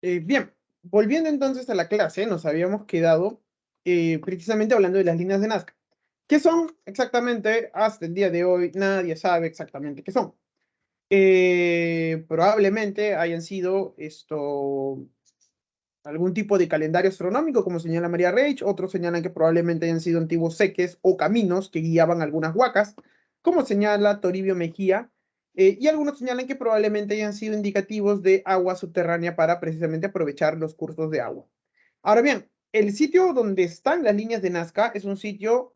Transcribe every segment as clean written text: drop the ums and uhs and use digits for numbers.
Bien, volviendo entonces a la clase, nos habíamos quedado precisamente hablando de las líneas de Nazca. ¿Qué son exactamente? Hasta el día de hoy nadie sabe exactamente qué son. Probablemente hayan sido algún tipo de calendario astronómico, como señala María Reich. Otros señalan que probablemente hayan sido antiguos seques o caminos que guiaban algunas huacas, como señala Toribio Mejía. Y algunos señalan que probablemente hayan sido indicativos de agua subterránea para precisamente aprovechar los cursos de agua. Ahora bien, el sitio donde están las líneas de Nazca es un sitio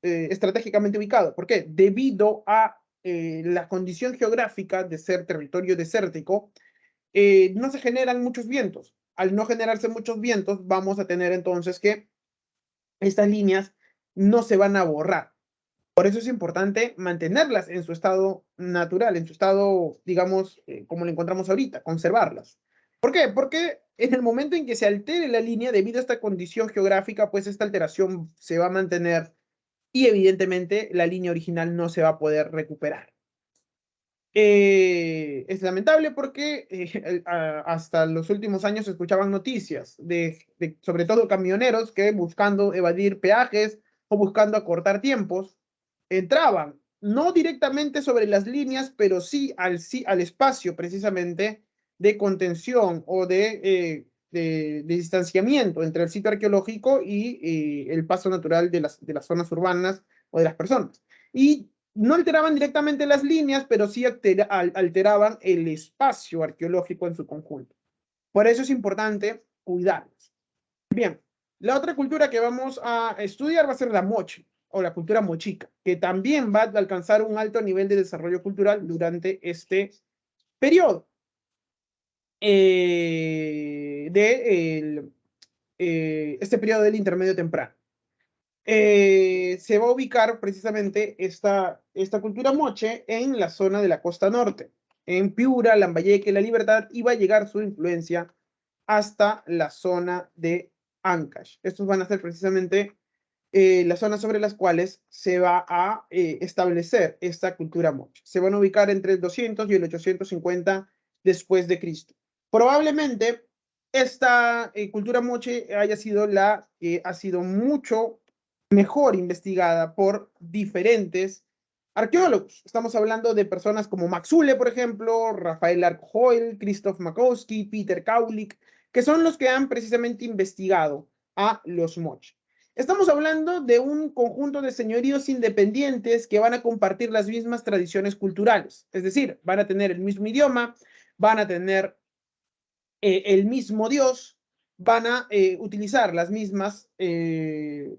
estratégicamente ubicado. ¿Por qué? Debido a la condición geográfica de ser territorio desértico, no se generan muchos vientos. Al no generarse muchos vientos, vamos a tener entonces que estas líneas no se van a borrar. Por eso es importante mantenerlas en su estado natural, en su estado, digamos, como lo encontramos ahorita, conservarlas. ¿Por qué? Porque en el momento en que se altere la línea, debido a esta condición geográfica, pues esta alteración se va a mantener y evidentemente la línea original no se va a poder recuperar. Es lamentable porque hasta los últimos años se escuchaban noticias sobre todo camioneros que buscando evadir peajes o buscando acortar tiempos, entraban no directamente sobre las líneas, pero sí al espacio precisamente de contención o de distanciamiento entre el sitio arqueológico y el paso natural de las zonas urbanas o de las personas. Y no alteraban directamente las líneas, pero sí alteraban el espacio arqueológico en su conjunto. Por eso es importante cuidarlos. Bien, la otra cultura que vamos a estudiar va a ser la moche o la cultura mochica, que también va a alcanzar un alto nivel de desarrollo cultural durante este periodo este periodo del intermedio temprano. Se va a ubicar precisamente esta cultura moche en la zona de la costa norte, en Piura, Lambayeque, La Libertad, y va a llegar su influencia hasta la zona de Ancash. Estos van a ser precisamente las zonas sobre las cuales se va a establecer esta cultura moche. Se van a ubicar entre el 200 y el 850 después de Cristo. Probablemente esta cultura moche haya sido la que ha sido mucho mejor investigada por diferentes arqueólogos. Estamos hablando de personas como Max Zule, por ejemplo, Rafael Arcojoel, Krzysztof Makowski, Peter Kaulik, que son los que han precisamente investigado a los moche. Estamos hablando de un conjunto de señoríos independientes que van a compartir las mismas tradiciones culturales, es decir, van a tener el mismo idioma, van a tener el mismo Dios, van a utilizar las mismas eh,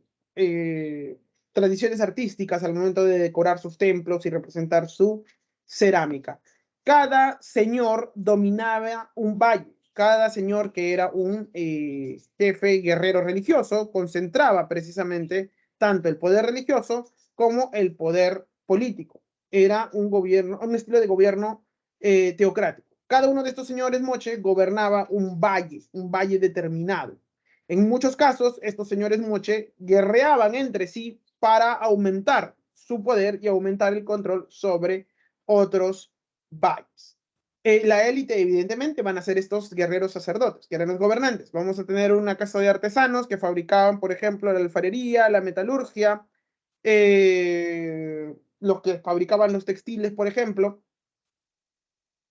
tradiciones artísticas al momento de decorar sus templos y representar su cerámica. Cada señor dominaba un valle, cada señor que era un jefe guerrero religioso concentraba precisamente tanto el poder religioso como el poder político. Era un gobierno, un estilo de gobierno teocrático. Cada uno de estos señores moche gobernaba un valle determinado. En muchos casos, estos señores moche guerreaban entre sí para aumentar su poder y aumentar el control sobre otros valles. La élite, evidentemente, van a ser estos guerreros sacerdotes, guerreros gobernantes. Vamos a tener una casa de artesanos que fabricaban, por ejemplo, la alfarería, la metalurgia, los que fabricaban los textiles, por ejemplo.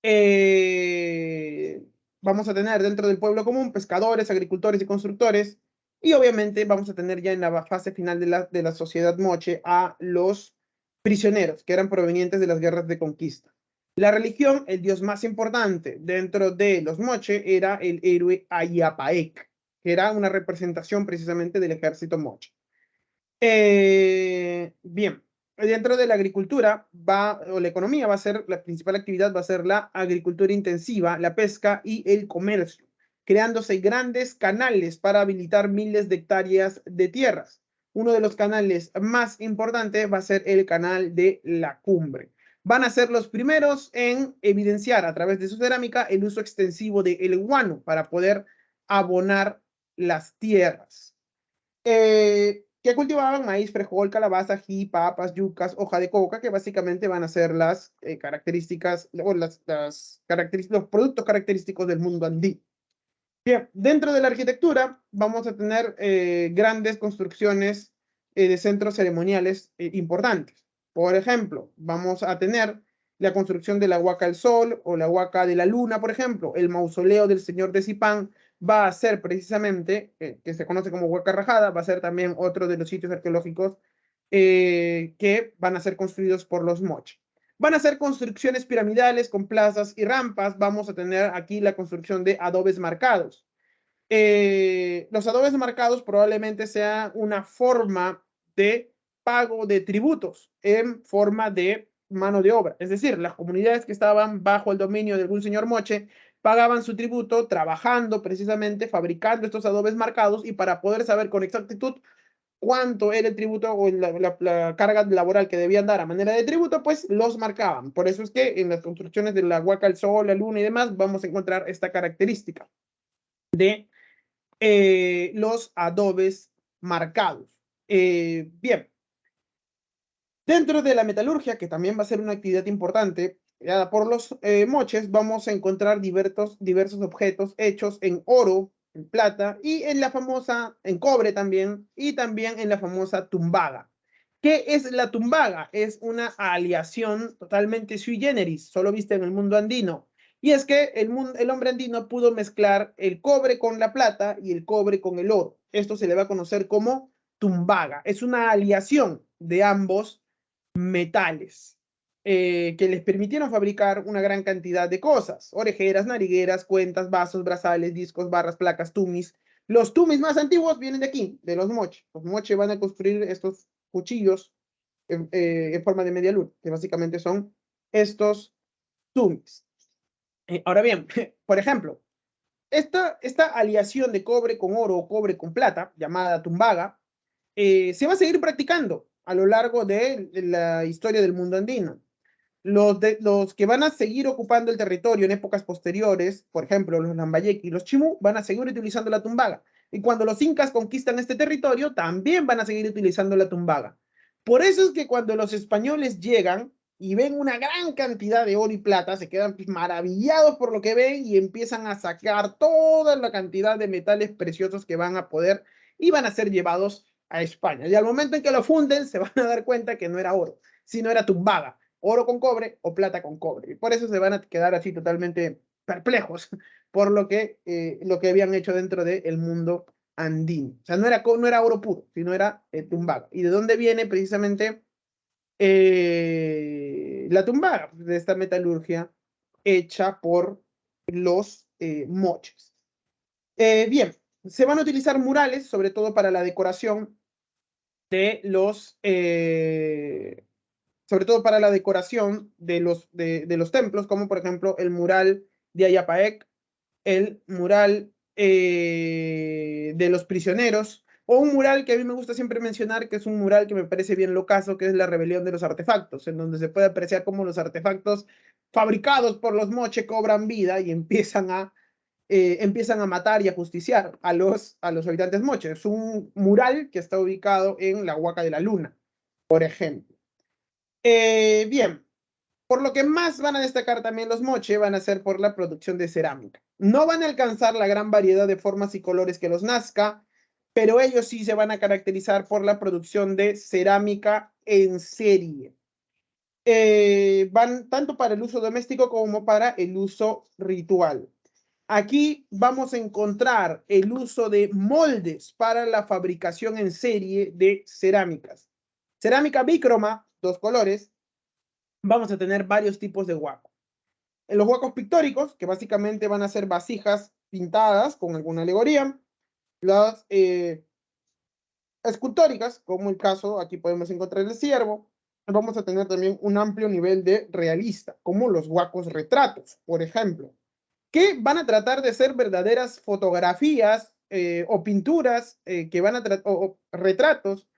Eh, Vamos a tener dentro del pueblo común pescadores, agricultores y constructores. Y obviamente vamos a tener ya en la fase final de la sociedad moche a los prisioneros que eran provenientes de las guerras de conquista. La religión, el dios más importante dentro de los moche era el héroe Ayapaec, que era una representación precisamente del ejército moche. Bien, dentro de la agricultura o la economía va a ser, la principal actividad va a ser la agricultura intensiva, la pesca y el comercio, creándose grandes canales para habilitar miles de hectáreas de tierras. Uno de los canales más importantes va a ser el canal de la Cumbre. Van a ser los primeros en evidenciar a través de su cerámica el uso extensivo del guano para poder abonar las tierras. Que cultivaban maíz, frijol, calabaza, ají, papas, yucas, hoja de coca, que básicamente van a ser las características o los productos característicos del mundo andino. Bien, dentro de la arquitectura vamos a tener grandes construcciones de centros ceremoniales importantes. Por ejemplo, vamos a tener la construcción de la Huaca del Sol o la Huaca de la Luna, por ejemplo. El mausoleo del señor de Zipán va a ser precisamente, que se conoce como Huaca Rajada, va a ser también otro de los sitios arqueológicos que van a ser construidos por los moche. Van a ser construcciones piramidales con plazas y rampas. Vamos a tener aquí la construcción de adobes marcados. Los adobes marcados probablemente sea una forma de pago de tributos en forma de mano de obra. Es decir, las comunidades que estaban bajo el dominio de algún señor moche pagaban su tributo trabajando precisamente, fabricando estos adobes marcados y para poder saber con exactitud cuánto era el tributo o la carga laboral que debían dar a manera de tributo, pues los marcaban. Por eso es que en las construcciones de la Huaca, el Sol, la Luna y demás vamos a encontrar esta característica de los adobes marcados. Bien, dentro de la metalurgia, que también va a ser una actividad importante, por los moches, vamos a encontrar diversos objetos hechos en oro, en plata y en la famosa, en cobre también, y también en la famosa tumbaga. ¿Qué es la tumbaga? Es una aleación totalmente sui generis, solo vista en el mundo andino. Y es que el hombre andino pudo mezclar el cobre con la plata y el cobre con el oro. Esto se le va a conocer como tumbaga. Es una aleación de ambos metales que les permitieron fabricar una gran cantidad de cosas: orejeras, narigueras, cuentas, vasos, brazales, discos, barras, placas, tumis. Los tumis más antiguos vienen de aquí, de los moche. Los moche van a construir estos cuchillos en forma de media luna, que básicamente son estos tumis. Ahora bien, por ejemplo, esta aleación de cobre con oro o cobre con plata, llamada tumbaga, se va a seguir practicando a lo largo de la historia del mundo andino. Los que van a seguir ocupando el territorio en épocas posteriores, por ejemplo, los Lambayeque y los Chimú, van a seguir utilizando la tumbaga. Y cuando los incas conquistan este territorio, también van a seguir utilizando la tumbaga. Por eso es que cuando los españoles llegan y ven una gran cantidad de oro y plata, se quedan maravillados por lo que ven y empiezan a sacar toda la cantidad de metales preciosos que van a poder y van a ser llevados a España. Y al momento en que lo funden, se van a dar cuenta que no era oro, sino era tumbaga, oro con cobre o plata con cobre. Y por eso se van a quedar así totalmente perplejos por lo que habían hecho dentro del mundo andino. O sea, no era oro puro, sino era tumbaga. ¿Y de dónde viene precisamente la tumbaga? De esta metalurgia hecha por los moches. Bien, se van a utilizar murales, sobre todo para la decoración de los sobre todo para la decoración de los templos, como por ejemplo el mural de Ayapaec, el mural de los prisioneros, o un mural que a mí me gusta siempre mencionar, que es un mural que me parece bien locazo, que es la rebelión de los artefactos, en donde se puede apreciar cómo los artefactos fabricados por los moche cobran vida y empiezan a matar y a justiciar a los habitantes moche. Es un mural que está ubicado en la Huaca de la Luna, por ejemplo. Bien, por lo que más van a destacar también los moche van a ser por la producción de cerámica. No van a alcanzar la gran variedad de formas y colores que los Nazca, pero ellos sí se van a caracterizar por la producción de cerámica en serie. Van tanto para el uso doméstico como para el uso ritual. Aquí vamos a encontrar el uso de moldes para la fabricación en serie de cerámicas. Cerámica bícroma, dos colores. Vamos a tener varios tipos de huaco. En los huacos pictóricos, que básicamente van a ser vasijas pintadas con alguna alegoría. Las escultóricas, como el caso, aquí podemos encontrar el ciervo. Vamos a tener también un amplio nivel de realista, como los huacos retratos, por ejemplo, que van a tratar de ser verdaderas fotografías o pinturas que van a o retratos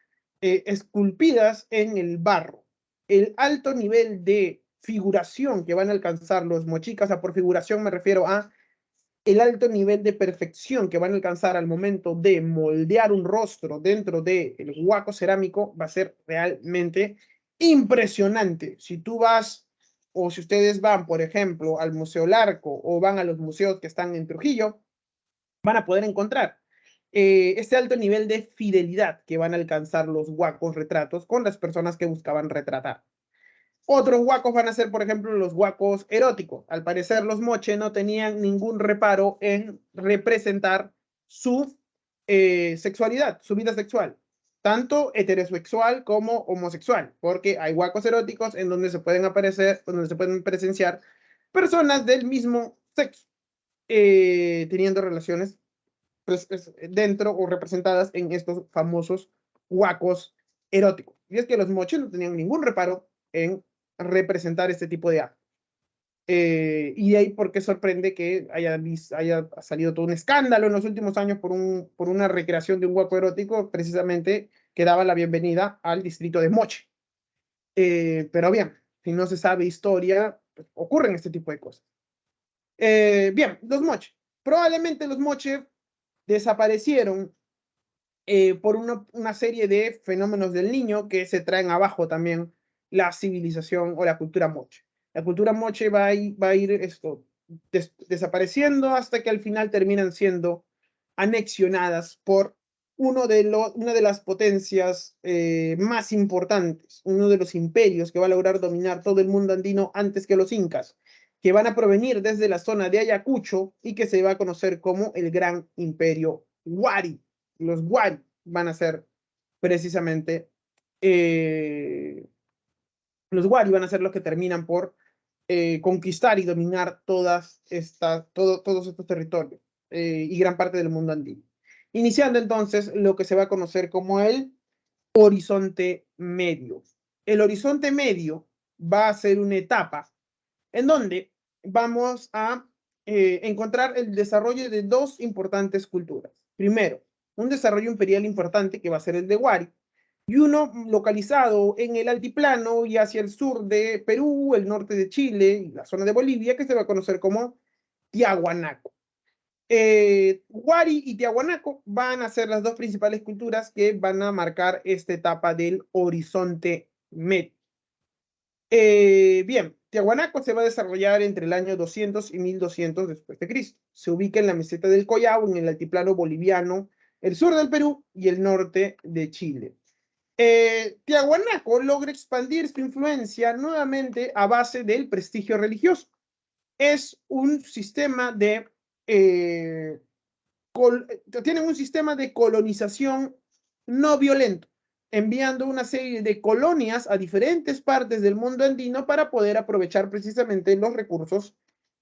esculpidas en el barro. El alto nivel de figuración que van a alcanzar los mochicas, a por figuración me refiero a el alto nivel de perfección que van a alcanzar al momento de moldear un rostro dentro del huaco cerámico va a ser realmente impresionante. Si tú vas o si ustedes van, por ejemplo, al Museo Larco o van a los museos que están en Trujillo, van a poder encontrar este alto nivel de fidelidad que van a alcanzar los huacos retratos con las personas que buscaban retratar. Otros huacos van a ser, por ejemplo, los huacos eróticos. Al parecer, los moche no tenían ningún reparo en representar su sexualidad, su vida sexual, tanto heterosexual como homosexual, porque hay huacos eróticos en donde se pueden aparecer, donde se pueden presenciar personas del mismo sexo, teniendo relaciones pues, dentro o representadas en estos famosos huacos eróticos. Y es que los moches no tenían ningún reparo en representar este tipo de actos. Y de ahí por qué sorprende que haya salido todo un escándalo en los últimos años por una recreación de un huaco erótico, precisamente que daba la bienvenida al distrito de Moche. Pero bien, si no se sabe historia, pues, ocurren este tipo de cosas. Bien, los Moche. Probablemente los Moche desaparecieron por una serie de fenómenos del niño que se traen abajo también la civilización o la cultura moche. La cultura moche va a ir desapareciendo hasta que al final terminan siendo anexionadas por una de las potencias más importantes, uno de los imperios que va a lograr dominar todo el mundo andino antes que los incas, que van a provenir desde la zona de Ayacucho y que se va a conocer como el Gran Imperio Wari. Los Wari van a ser precisamente los Wari van a ser los que terminan por conquistar y dominar todos estos territorios y gran parte del mundo andino. Iniciando entonces lo que se va a conocer como el horizonte medio. El horizonte medio va a ser una etapa en donde vamos a encontrar el desarrollo de dos importantes culturas. Primero, un desarrollo imperial importante que va a ser el de Wari, y uno localizado en el altiplano y hacia el sur de Perú, el norte de Chile y la zona de Bolivia, que se va a conocer como Tiahuanaco. Wari y Tiahuanaco van a ser las dos principales culturas que van a marcar esta etapa del horizonte medio. Bien, Tiahuanaco se va a desarrollar entre el año 200 y 1200 después de Cristo. Se ubica en la meseta del Collao, en el altiplano boliviano, el sur del Perú y el norte de Chile. Tiahuanaco logra expandir su influencia nuevamente a base del prestigio religioso. Es un sistema de tienen un sistema de colonización no violento, enviando una serie de colonias a diferentes partes del mundo andino para poder aprovechar precisamente los recursos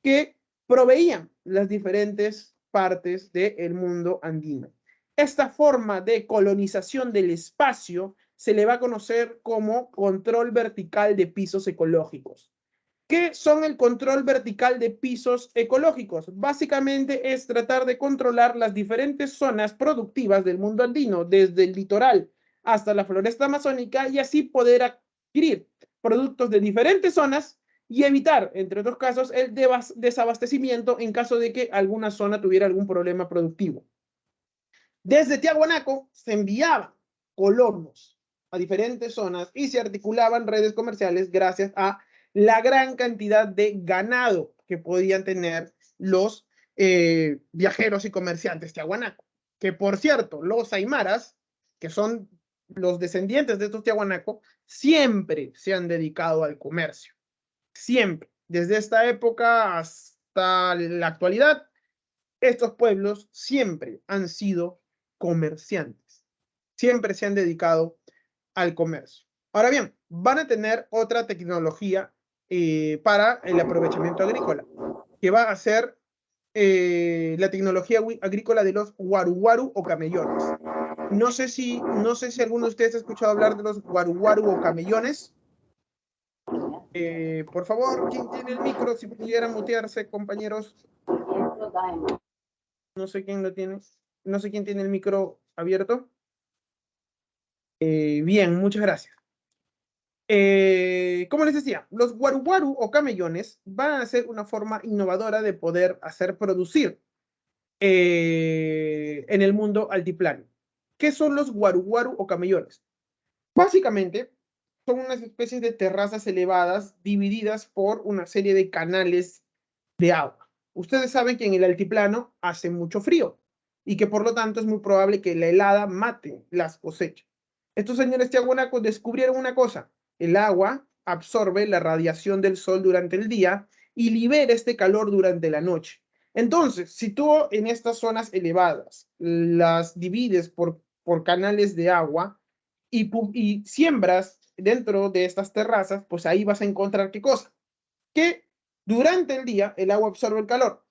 que proveían las diferentes partes del mundo andino. Esta forma de colonización del espacio se le va a conocer como control vertical de pisos ecológicos. ¿Qué son el control vertical de pisos ecológicos? Básicamente es tratar de controlar las diferentes zonas productivas del mundo andino, desde el litoral hasta la floresta amazónica, y así poder adquirir productos de diferentes zonas y evitar, entre otros casos, el desabastecimiento en caso de que alguna zona tuviera algún problema productivo. Desde Tiahuanaco se enviaban colonos a diferentes zonas y se articulaban redes comerciales gracias a la gran cantidad de ganado que podían tener los viajeros y comerciantes tiahuanaco. Que por cierto, los aymaras, que son los descendientes de estos tiahuanaco, siempre se han dedicado al comercio. Siempre. Desde esta época hasta la actualidad, estos pueblos siempre han sido comerciantes. Siempre se han dedicado al comercio. Ahora bien, van a tener otra tecnología para el aprovechamiento agrícola, que va a ser la tecnología agrícola de los guaruguaru o camellones. No sé si alguno de ustedes ha escuchado hablar de los guaruguaru o camellones. Por favor, ¿quién tiene el micro? Si pudiera mutearse, compañeros. No sé quién lo tiene. No sé quién tiene el micro abierto. Bien, muchas gracias. Como les decía, los guaruguaru o camellones van a ser una forma innovadora de poder hacer producir en el mundo altiplano. ¿Qué son los guaruguaru o camellones? Básicamente, son unas especies de terrazas elevadas divididas por una serie de canales de agua. Ustedes saben que en el altiplano hace mucho frío. y que por lo tanto es muy probable que la helada mate las cosechas. Estos señores tiahuanacos descubrieron una cosa: el agua absorbe la radiación del sol durante el día y libera este calor durante la noche. Entonces, si tú en estas zonas elevadas las divides por canales de agua y siembras dentro de estas terrazas, pues ahí vas a encontrar qué cosa: que durante el día el agua absorbe el calor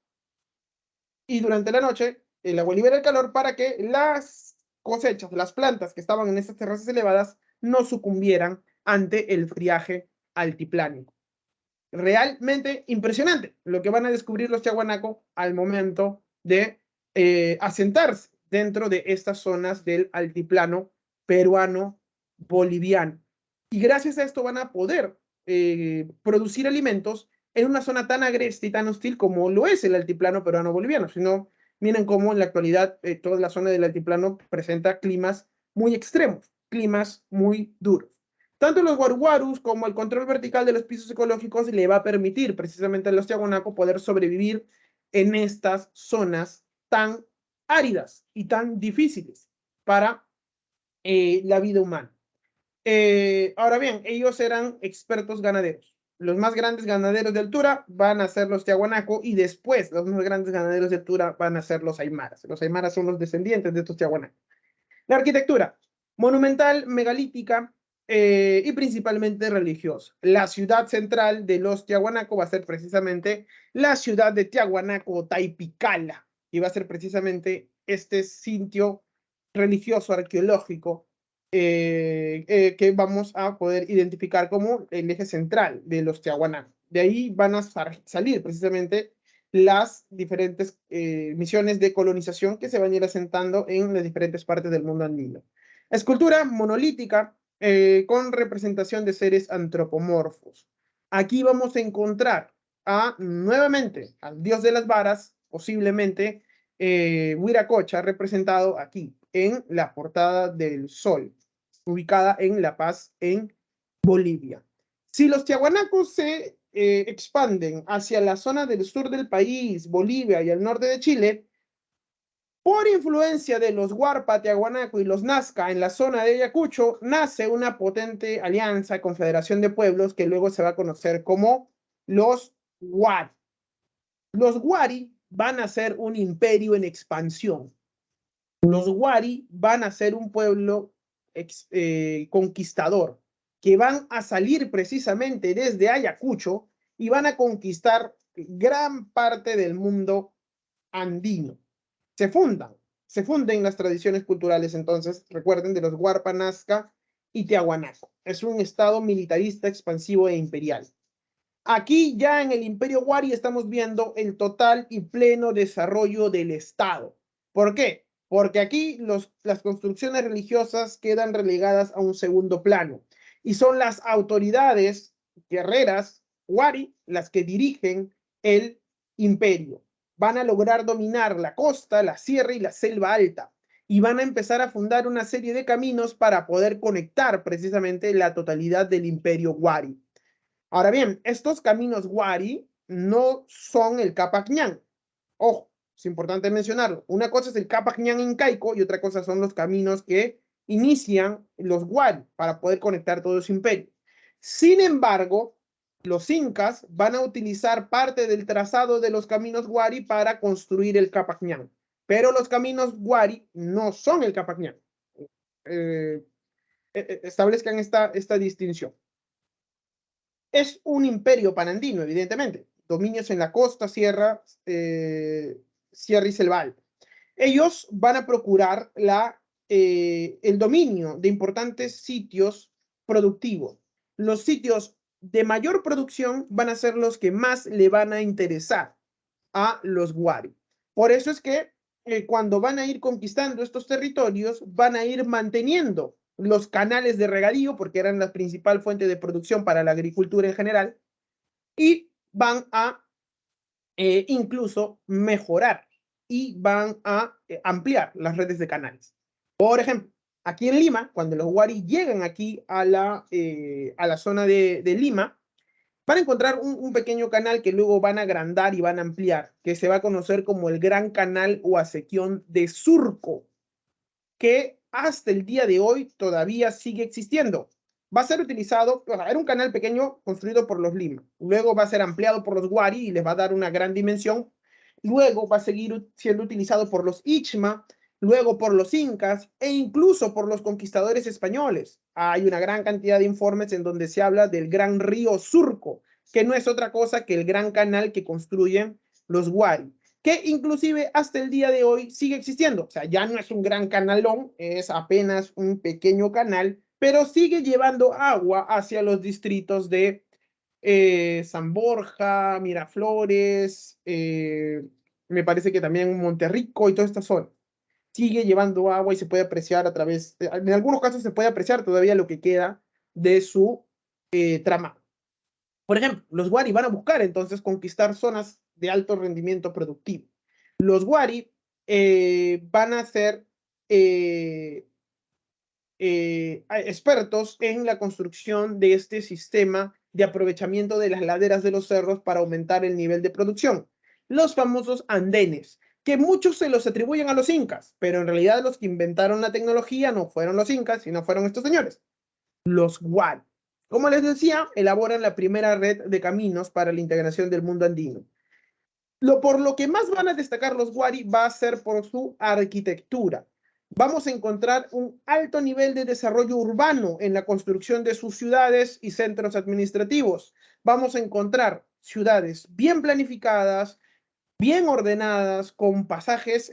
y durante la noche el agua libera el calor para que las cosechas, las plantas que estaban en estas terrazas elevadas, no sucumbieran ante el friaje altiplánico. Realmente impresionante lo que van a descubrir los tiahuanaco al momento de asentarse dentro de estas zonas del altiplano peruano-boliviano. Y gracias a esto van a poder producir alimentos en una zona tan agreste y tan hostil como lo es el altiplano peruano-boliviano. Si no, miren cómo en la actualidad toda la zona del altiplano presenta climas muy extremos, climas muy duros. Tanto los guaruguarus como el control vertical de los pisos ecológicos le va a permitir precisamente a los tiahuanaco poder sobrevivir en estas zonas tan áridas y tan difíciles para la vida humana. Ahora bien, ellos eran expertos ganaderos. Los más grandes ganaderos de altura van a ser los tiahuanaco y después los más grandes ganaderos de altura van a ser los aymaras. Los aymaras son los descendientes de estos tiahuanaco. La arquitectura, monumental, megalítica y principalmente religiosa. La ciudad central de los Tiahuanaco va a ser precisamente la ciudad de Tiahuanaco, Taipicala, y va a ser precisamente este sitio religioso arqueológico que vamos a poder identificar como el eje central de los Tiahuanaco. De ahí van a salir precisamente las diferentes misiones de colonización que se van a ir asentando en las diferentes partes del mundo andino. Escultura monolítica con representación de seres antropomorfos. Aquí vamos a encontrar nuevamente al dios de las varas, posiblemente Huiracocha, representado aquí en la portada del sol, ubicada en La Paz, en Bolivia. Si los tiahuanacos se expanden hacia la zona del sur del país, Bolivia y el norte de Chile, por influencia de los Huarpa, Tiahuanaco y los Nazca en la zona de Ayacucho, nace una potente alianza, confederación de pueblos que luego se va a conocer como los Huari. Los Huari van a ser un imperio en expansión. Los Huari van a ser un pueblo conquistador, que van a salir precisamente desde Ayacucho y van a conquistar gran parte del mundo andino. Se funden las tradiciones culturales, entonces, recuerden, de los Huarpa, Nazca y Tiahuanaco. Es un estado militarista, expansivo e imperial. Aquí ya en el Imperio Huari estamos viendo el total y pleno desarrollo del Estado. ¿Por qué? Porque aquí las construcciones religiosas quedan relegadas a un segundo plano y son las autoridades guerreras Huari las que dirigen el imperio. Van a lograr dominar la costa, la sierra y la selva alta y van a empezar a fundar una serie de caminos para poder conectar precisamente la totalidad del imperio Huari. Ahora bien, estos caminos Huari no son el Capac Ñan. Ojo, es importante mencionarlo. Una cosa es el Capac Ñan incaico y otra cosa son los caminos que inician los Huari para poder conectar todo su imperio. Sin embargo, los incas van a utilizar parte del trazado de los caminos Huari para construir el Capac Ñan. Pero los caminos Huari no son el Capac Ñan. Establezcan esta distinción. Es un imperio panandino, evidentemente. Dominios en la costa, sierra y selva alta. Ellos van a procurar el dominio de importantes sitios productivos. Los sitios de mayor producción van a ser los que más le van a interesar a los Huari. Por eso es que cuando van a ir conquistando estos territorios, van a ir manteniendo los canales de regadío, porque eran la principal fuente de producción para la agricultura en general, y van a incluso mejorar y van a ampliar las redes de canales. Por ejemplo, aquí en Lima, cuando los Huari llegan aquí a la zona de Lima, van a encontrar un pequeño canal que luego van a agrandar y van a ampliar, que se va a conocer como el Gran Canal o Acequión de Surco, que hasta el día de hoy todavía sigue existiendo. Va a ser utilizado, era un canal pequeño construido por los Lima, luego va a ser ampliado por los Wari y les va a dar una gran dimensión, luego va a seguir siendo utilizado por los Ichma, luego por los incas e incluso por los conquistadores españoles. Hay una gran cantidad de informes en donde se habla del gran río Surco, que no es otra cosa que el gran canal que construyen los Wari, que inclusive hasta el día de hoy sigue existiendo. O sea, ya no es un gran canalón, es apenas un pequeño canal, pero sigue llevando agua hacia los distritos de San Borja, Miraflores, me parece que también Monterrico y toda esta zona. Sigue llevando agua y se puede apreciar a través, en algunos casos se puede apreciar todavía lo que queda de su trama. Por ejemplo, los Wari van a buscar entonces conquistar zonas de alto rendimiento productivo. Los Wari van a ser expertos en la construcción de este sistema de aprovechamiento de las laderas de los cerros para aumentar el nivel de producción. Los famosos andenes, que muchos se los atribuyen a los incas, pero en realidad los que inventaron la tecnología no fueron los incas, sino fueron estos señores, los Wari. Como les decía, elaboran la primera red de caminos para la integración del mundo andino. Por lo que más van a destacar los Wari va a ser por su arquitectura. Vamos a encontrar un alto nivel de desarrollo urbano en la construcción de sus ciudades y centros administrativos. Vamos a encontrar ciudades bien planificadas, bien ordenadas, con pasajes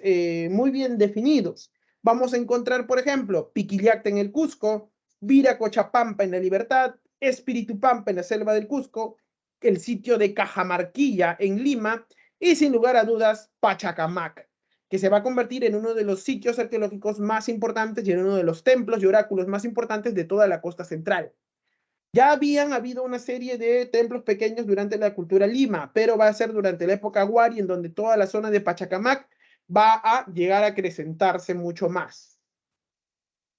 muy bien definidos. Vamos a encontrar, por ejemplo, Piquillacta en el Cusco, Viracochapampa en la Libertad, Espíritu Pampa en la selva del Cusco, el sitio de Cajamarquilla en Lima y, sin lugar a dudas, Pachacamac, que se va a convertir en uno de los sitios arqueológicos más importantes y en uno de los templos y oráculos más importantes de toda la costa central. Ya habían habido una serie de templos pequeños durante la cultura Lima, pero va a ser durante la época Wari en donde toda la zona de Pachacamac va a llegar a acrecentarse mucho más.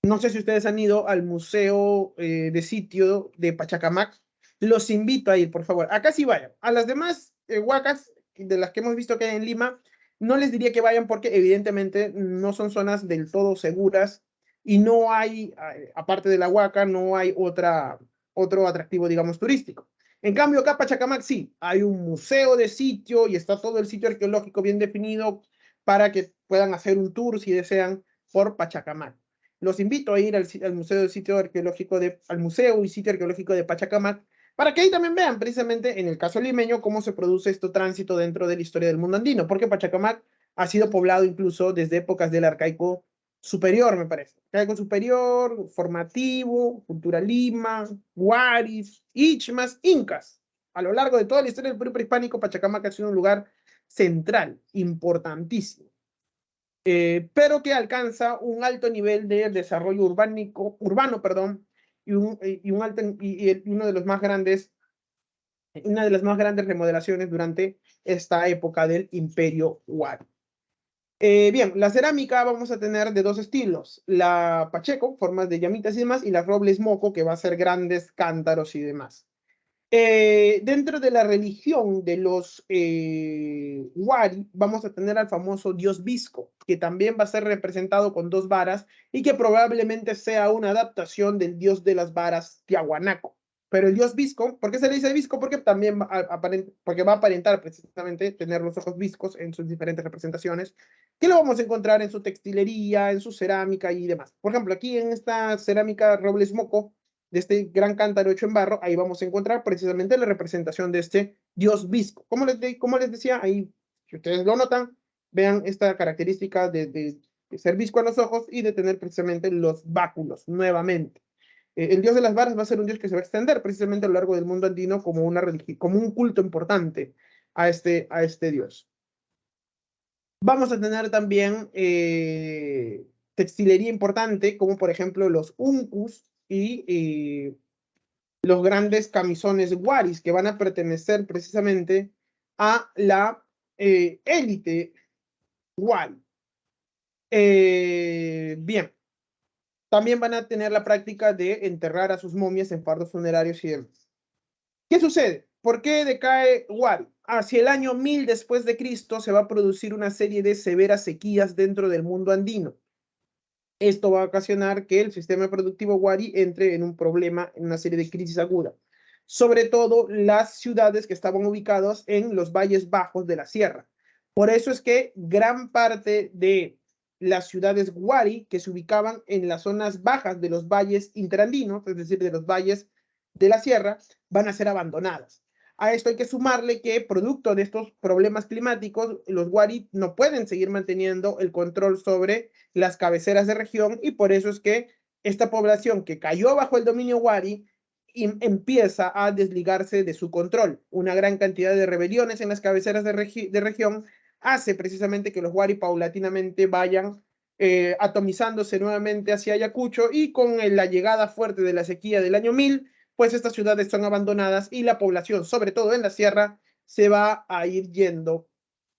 No sé si ustedes han ido al museo de sitio de Pachacamac. Los invito a ir, por favor. Acá sí vayan. A las demás huacas de las que hemos visto que hay en Lima, no les diría que vayan porque evidentemente no son zonas del todo seguras y no hay, aparte de la huaca, no hay otro atractivo, digamos, turístico. En cambio, acá Pachacamac sí, hay un museo de sitio y está todo el sitio arqueológico bien definido para que puedan hacer un tour si desean por Pachacamac. Los invito a ir al museo del sitio arqueológico al museo y sitio arqueológico de Pachacamac para que ahí también vean precisamente en el caso limeño cómo se produce este tránsito dentro de la historia del mundo andino, porque Pachacamac ha sido poblado incluso desde épocas del arcaico superior, me parece. Arcaico superior, formativo, cultura Lima, Guaris, Ichmas, Incas. A lo largo de toda la historia del Perú prehispánico, Pachacamac ha sido un lugar central, importantísimo. Pero que alcanza un alto nivel de desarrollo urbano, perdón, y uno de los más grandes, una de las más grandes remodelaciones durante esta época del Imperio Wari. Bien, la cerámica vamos a tener de dos estilos, la Pacheco, formas de llamitas y demás, y la Robles Moco, que va a ser grandes cántaros y demás. Dentro de la religión de los Wari, vamos a tener al famoso dios Visco, que también va a ser representado con dos varas y que probablemente sea una adaptación del dios de las varas Tiahuanaco. Pero el dios Visco, ¿por qué se le dice Visco? Porque también porque va a aparentar precisamente tener los ojos viscos en sus diferentes representaciones, que lo vamos a encontrar en su textilería, en su cerámica y demás. Por ejemplo, aquí en esta cerámica Robles Moco, de este gran cántaro hecho en barro, ahí vamos a encontrar precisamente la representación de este dios Visco. Como les decía, ahí, si ustedes lo notan, vean esta característica de ser visco a los ojos y de tener precisamente los báculos nuevamente. El dios de las varas va a ser un dios que se va a extender precisamente a lo largo del mundo andino como una religión, como un culto importante a este dios. Vamos a tener también textilería importante, como por ejemplo los uncus y los grandes camisones Waris, que van a pertenecer precisamente a la élite Wari. Bien, también van a tener la práctica de enterrar a sus momias en fardos funerarios y demás. ¿Qué sucede? ¿Por qué decae Huari? Hacia el año 1000 después de Cristo se va a producir una serie de severas sequías dentro del mundo andino. Esto va a ocasionar que el sistema productivo Huari entre en un problema, en una serie de crisis agudas. Sobre todo las ciudades que estaban ubicadas en los valles bajos de la sierra. Por eso es que gran parte de las ciudades Huari que se ubicaban en las zonas bajas de los valles interandinos, es decir, de los valles de la sierra, van a ser abandonadas. A esto hay que sumarle que, producto de estos problemas climáticos, los Wari no pueden seguir manteniendo el control sobre las cabeceras de región y por eso es que esta población que cayó bajo el dominio Wari empieza a desligarse de su control. Una gran cantidad de rebeliones en las cabeceras de región hace precisamente que los Wari paulatinamente vayan atomizándose nuevamente hacia Ayacucho y con la llegada fuerte de la sequía del año 1000, pues estas ciudades son abandonadas y la población, sobre todo en la sierra, se va a ir yendo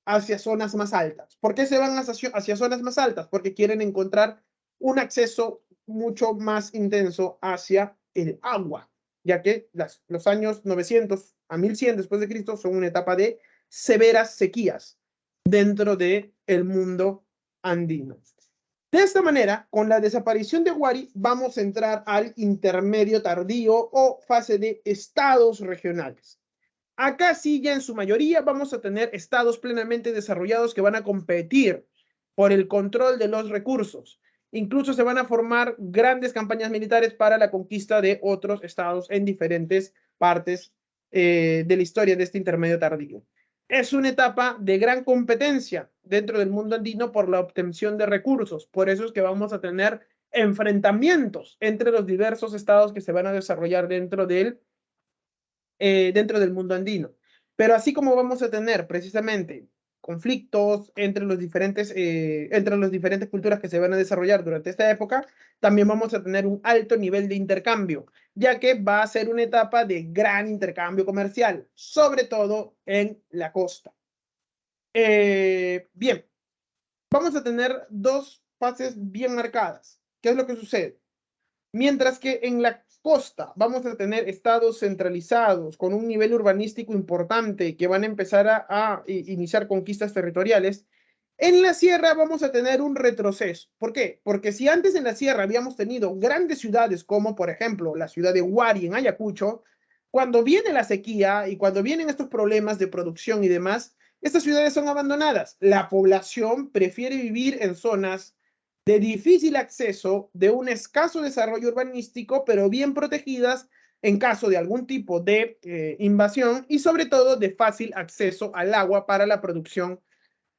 hacia zonas más altas. ¿Por qué se van hacia zonas más altas? Porque quieren encontrar un acceso mucho más intenso hacia el agua, ya que los años 900 a 1100 después de Cristo son una etapa de severas sequías dentro del mundo andino. De esta manera, con la desaparición de Huari, vamos a entrar al intermedio tardío o fase de estados regionales. Acá sí, ya en su mayoría vamos a tener estados plenamente desarrollados que van a competir por el control de los recursos. Incluso se van a formar grandes campañas militares para la conquista de otros estados en diferentes partes de la historia de este intermedio tardío. Es una etapa de gran competencia dentro del mundo andino por la obtención de recursos. Por eso es que vamos a tener enfrentamientos entre los diversos estados que se van a desarrollar dentro del mundo andino. Pero así como vamos a tener precisamente conflictos entre las diferentes culturas que se van a desarrollar durante esta época, también vamos a tener un alto nivel de intercambio, ya que va a ser una etapa de gran intercambio comercial, sobre todo en la costa. Bien, vamos a tener dos fases bien marcadas. ¿Qué es lo que sucede? Mientras que en la costa vamos a tener estados centralizados con un nivel urbanístico importante que van a empezar a iniciar conquistas territoriales, en la sierra vamos a tener un retroceso. ¿Por qué? Porque si antes en la sierra habíamos tenido grandes ciudades como por ejemplo la ciudad de Huari en Ayacucho, cuando viene la sequía y cuando vienen estos problemas de producción y demás, estas ciudades son abandonadas. La población prefiere vivir en zonas de difícil acceso, de un escaso desarrollo urbanístico, pero bien protegidas en caso de algún tipo de invasión y sobre todo de fácil acceso al agua para la producción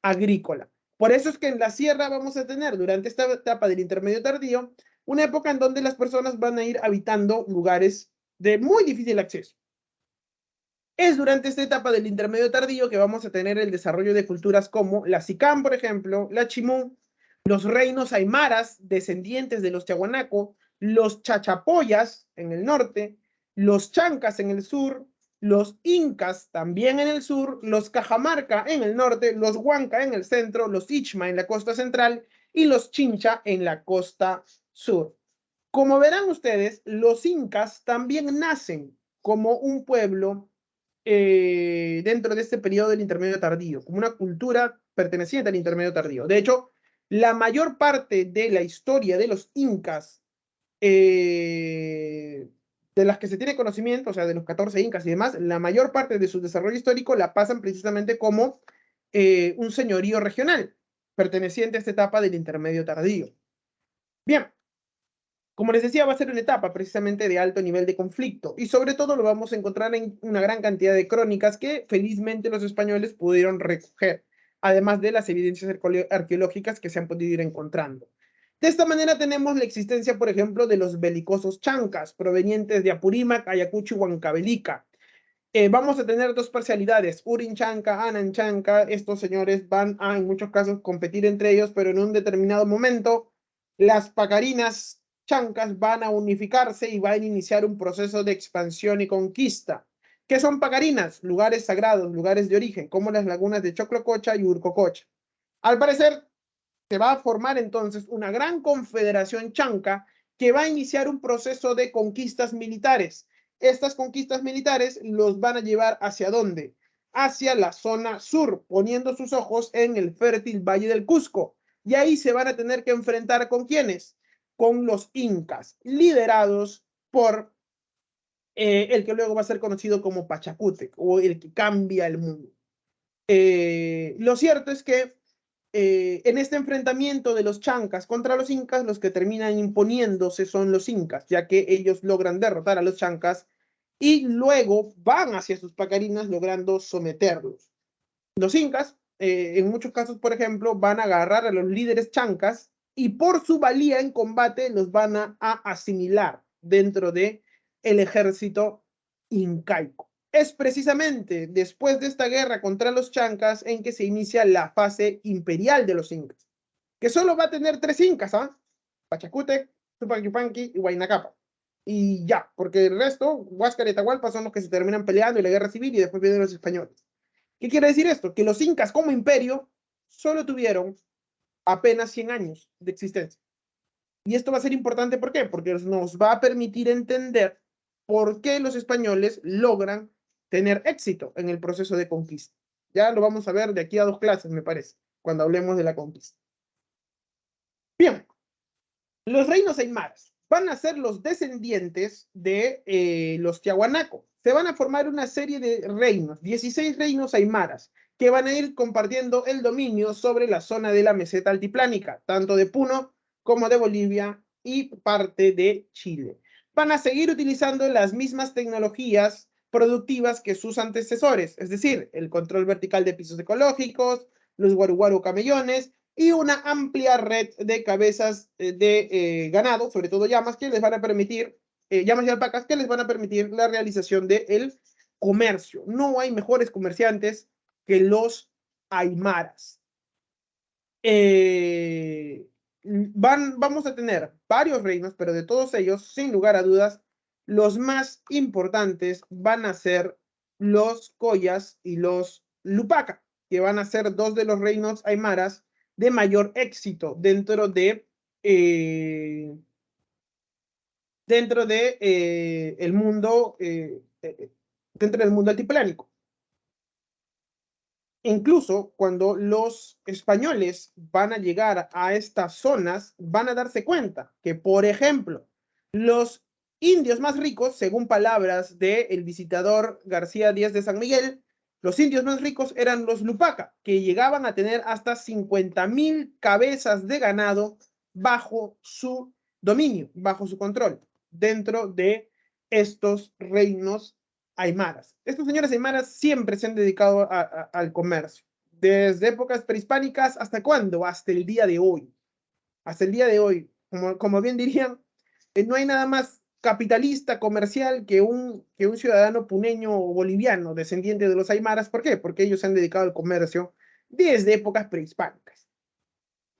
agrícola. Por eso es que en la sierra vamos a tener durante esta etapa del intermedio tardío una época en donde las personas van a ir habitando lugares de muy difícil acceso. Es durante esta etapa del intermedio tardío que vamos a tener el desarrollo de culturas como la Sicán, por ejemplo, la Chimú, los reinos aymaras, descendientes de los Tiahuanaco, los Chachapoyas en el norte, los Chancas en el sur, los Incas también en el sur, los Cajamarca en el norte, los Huanca en el centro, los Ichma en la costa central y los Chincha en la costa sur. Como verán ustedes, los Incas también nacen como un pueblo dentro de este periodo del intermedio tardío, como una cultura perteneciente al intermedio tardío. De hecho, la mayor parte de la historia de los incas, de las que se tiene conocimiento, o sea, de los 14 incas y demás, la mayor parte de su desarrollo histórico la pasan precisamente como un señorío regional, perteneciente a esta etapa del intermedio tardío. Bien, como les decía, va a ser una etapa precisamente de alto nivel de conflicto y sobre todo lo vamos a encontrar en una gran cantidad de crónicas que felizmente los españoles pudieron recoger, además de las evidencias arqueológicas que se han podido ir encontrando. De esta manera tenemos la existencia, por ejemplo, de los belicosos chancas, provenientes de Apurímac, Ayacucho y Huancavelica. Vamos a tener dos parcialidades, Urinchanca, Ananchanca. Estos señores van a, en muchos casos, competir entre ellos, pero en un determinado momento, las pacarinas chancas van a unificarse y van a iniciar un proceso de expansión y conquista. ¿Qué son pacarinas? Lugares sagrados, lugares de origen, como las lagunas de Choclococha y Urcococha. Al parecer, se va a formar entonces una gran confederación chanca que va a iniciar un proceso de conquistas militares. estas conquistas militares los van a llevar ¿hacia dónde? Hacia la zona sur, poniendo sus ojos en el fértil Valle del Cusco. Y ahí se van a tener que enfrentar ¿con quiénes? Con los incas, liderados por el que luego va a ser conocido como Pachacútec, o el que cambia el mundo. Lo cierto es que en este enfrentamiento de los chancas contra los incas, los que terminan imponiéndose son los incas, ya que ellos logran derrotar a los chancas y luego van hacia sus pacarinas logrando someterlos. Los incas, en muchos casos, por ejemplo, van a agarrar a los líderes chancas y por su valía en combate los van a asimilar dentro de el ejército incaico. Es precisamente después de esta guerra contra los chancas en que se inicia la fase imperial de los incas, que solo va a tener tres incas, ¿ah? Pachacútec, Tupac Yupanqui y Huayna Capac. Y ya, porque el resto, Huáscar y Atahualpa, son los que se terminan peleando en la guerra civil y después vienen los españoles. ¿Qué quiere decir esto? Que los incas como imperio solo tuvieron apenas 100 años de existencia. Y esto va a ser importante, ¿por qué? Porque nos va a permitir entender por qué los españoles logran tener éxito en el proceso de conquista. Ya lo vamos a ver de aquí a 2 clases, me parece, cuando hablemos de la conquista. Bien, los reinos aymaras van a ser los descendientes de los tiahuanaco. Se van a formar una serie de reinos, 16 reinos aymaras, que van a ir compartiendo el dominio sobre la zona de la meseta altiplánica, tanto de Puno como de Bolivia y parte de Chile. Van a seguir utilizando las mismas tecnologías productivas que sus antecesores, es decir, el control vertical de pisos ecológicos, los guaruguaru camellones, y una amplia red de cabezas de ganado, sobre todo llamas, que les van a permitir, llamas y alpacas, que les van a permitir la realización del comercio. No hay mejores comerciantes que los aymaras. Vamos a tener varios reinos, pero de todos ellos, sin lugar a dudas, los más importantes van a ser los Collas y los Lupaca, que van a ser dos de los reinos aymaras de mayor éxito dentro de el mundo dentro del mundo altiplánico. Incluso cuando los españoles van a llegar a estas zonas, van a darse cuenta que, por ejemplo, los indios más ricos, según palabras del visitador García Díaz de San Miguel, los indios más ricos eran los Lupaca, que llegaban a tener hasta 50,000 cabezas de ganado bajo su dominio, bajo su control, dentro de estos reinos aymaras. Estos señores aymaras siempre se han dedicado al comercio, desde épocas prehispánicas hasta cuándo, hasta el día de hoy. Hasta el día de hoy, como bien dirían, no hay nada más capitalista comercial que un ciudadano puneño o boliviano descendiente de los aymaras. ¿Por qué? Porque ellos se han dedicado al comercio desde épocas prehispánicas.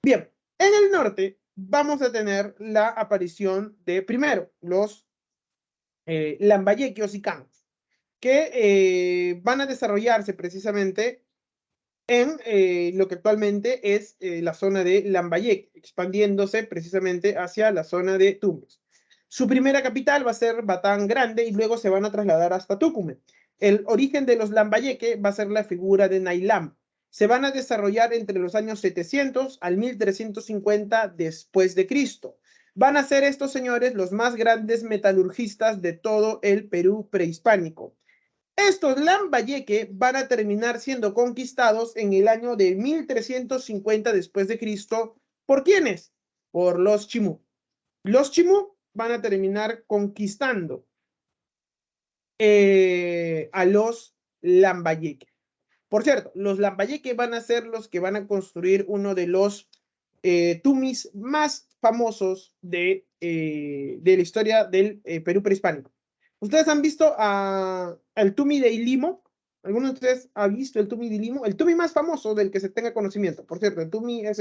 Bien, en el norte vamos a tener la aparición de, primero, los lambayeque o sicanos, que van a desarrollarse precisamente en lo que actualmente es la zona de Lambayeque, expandiéndose precisamente hacia la zona de Tumbes. Su primera capital va a ser Batán Grande y luego se van a trasladar hasta Tucumán. El origen de los Lambayeque va a ser la figura de Nailam. Se van a desarrollar entre los años 700 al 1350 después de Cristo. Van a ser estos señores los más grandes metalurgistas de todo el Perú prehispánico. Estos Lambayeque van a terminar siendo conquistados en el año de 1350 después de Cristo. ¿Por quiénes? Por los Chimú. Los Chimú van a terminar conquistando a los Lambayeque. Por cierto, los Lambayeque van a ser los que van a construir uno de los tumis más famosos de la historia del Perú prehispánico. ¿Ustedes han visto el Tumi de Ilimo? ¿Alguno de ustedes ha visto el Tumi de Ilimo? El Tumi más famoso del que se tenga conocimiento. Por cierto, el Tumi es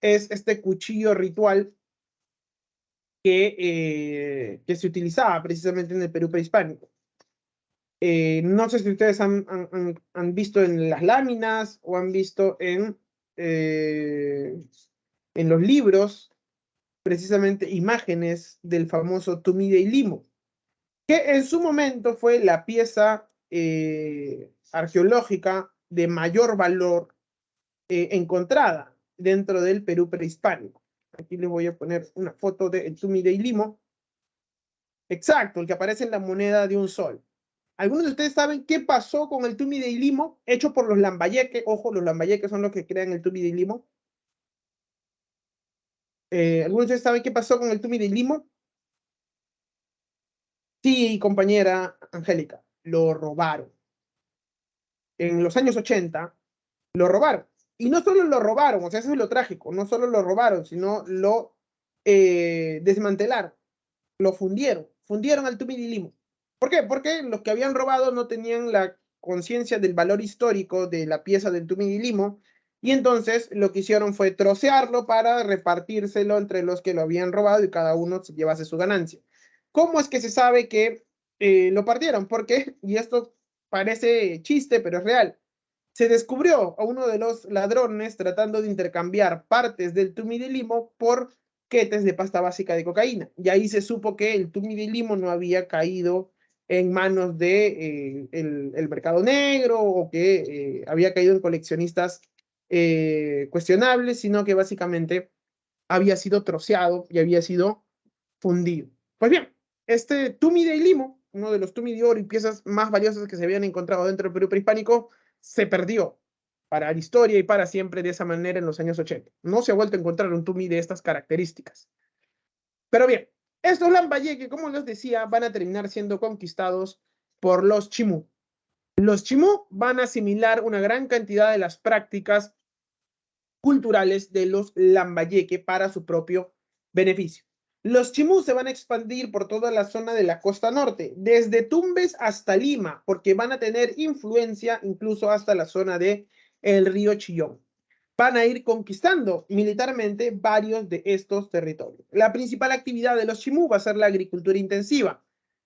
este cuchillo ritual que se utilizaba precisamente en el Perú prehispánico. No sé si ustedes han visto en las láminas o han visto en los libros precisamente imágenes del famoso Tumi de Ilimo. que en su momento fue la pieza arqueológica de mayor valor encontrada dentro del Perú prehispánico. Aquí les voy a poner una foto del Tumi de Ilimo. Exacto, el que aparece en la moneda de un sol. ¿Algunos de ustedes saben qué pasó con el Tumi de Ilimo hecho por los Lambayeque? Ojo, los Lambayeque son los que crean el Tumi de Ilimo. ¿Algunos de ustedes saben qué pasó con el Tumi de Ilimo? Sí, compañera Angélica, lo robaron. En los años 80 lo robaron. Y no solo lo robaron, o sea, eso es lo trágico, no solo lo robaron, sino lo desmantelaron, lo fundieron al Tumidilimo. ¿Por qué? Porque los que habían robado no tenían la conciencia del valor histórico de la pieza del Tumidilimo, y entonces lo que hicieron fue trocearlo para repartírselo entre los que lo habían robado y cada uno se llevase su ganancia. ¿Cómo es que se sabe que lo partieron? Porque, y esto parece chiste, pero es real, se descubrió a uno de los ladrones tratando de intercambiar partes del tumidilimo por quetes de pasta básica de cocaína. Y ahí se supo que el tumidilimo no había caído en manos de el mercado negro o que había caído en coleccionistas cuestionables, sino que básicamente había sido troceado y había sido fundido. Pues bien, este Tumi de Limo, uno de los Tumi de oro y piezas más valiosas que se habían encontrado dentro del Perú prehispánico, se perdió para la historia y para siempre de esa manera en los años 80. No se ha vuelto a encontrar un Tumi de estas características. Pero bien, estos Lambayeque, como les decía, van a terminar siendo conquistados por los Chimú. Los Chimú van a asimilar una gran cantidad de las prácticas culturales de los Lambayeque para su propio beneficio. Los Chimú se van a expandir por toda la zona de la costa norte, desde Tumbes hasta Lima, porque van a tener influencia incluso hasta la zona de el río Chillón. Van a ir conquistando militarmente varios de estos territorios. La principal actividad de los Chimú va a ser la agricultura intensiva.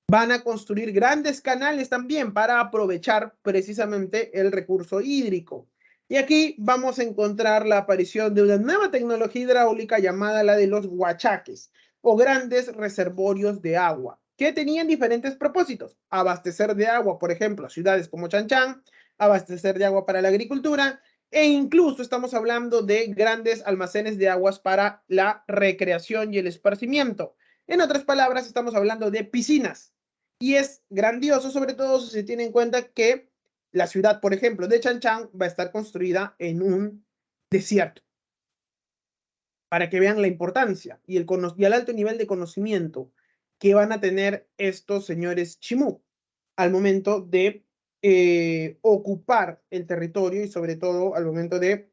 Van a construir grandes canales también para aprovechar precisamente el recurso hídrico. Y aquí vamos a encontrar la aparición de una nueva tecnología hidráulica llamada la de los huachaques o grandes reservorios de agua, que tenían diferentes propósitos. Abastecer de agua, por ejemplo, a ciudades como Chanchán, abastecer de agua para la agricultura, e incluso estamos hablando de grandes almacenes de aguas para la recreación y el esparcimiento. En otras palabras, estamos hablando de piscinas. Y es grandioso, sobre todo si se tiene en cuenta que la ciudad, por ejemplo, de Chanchán va a estar construida en un desierto. Para que vean la importancia y el alto nivel de conocimiento que van a tener estos señores Chimú al momento de ocupar el territorio y sobre todo al momento de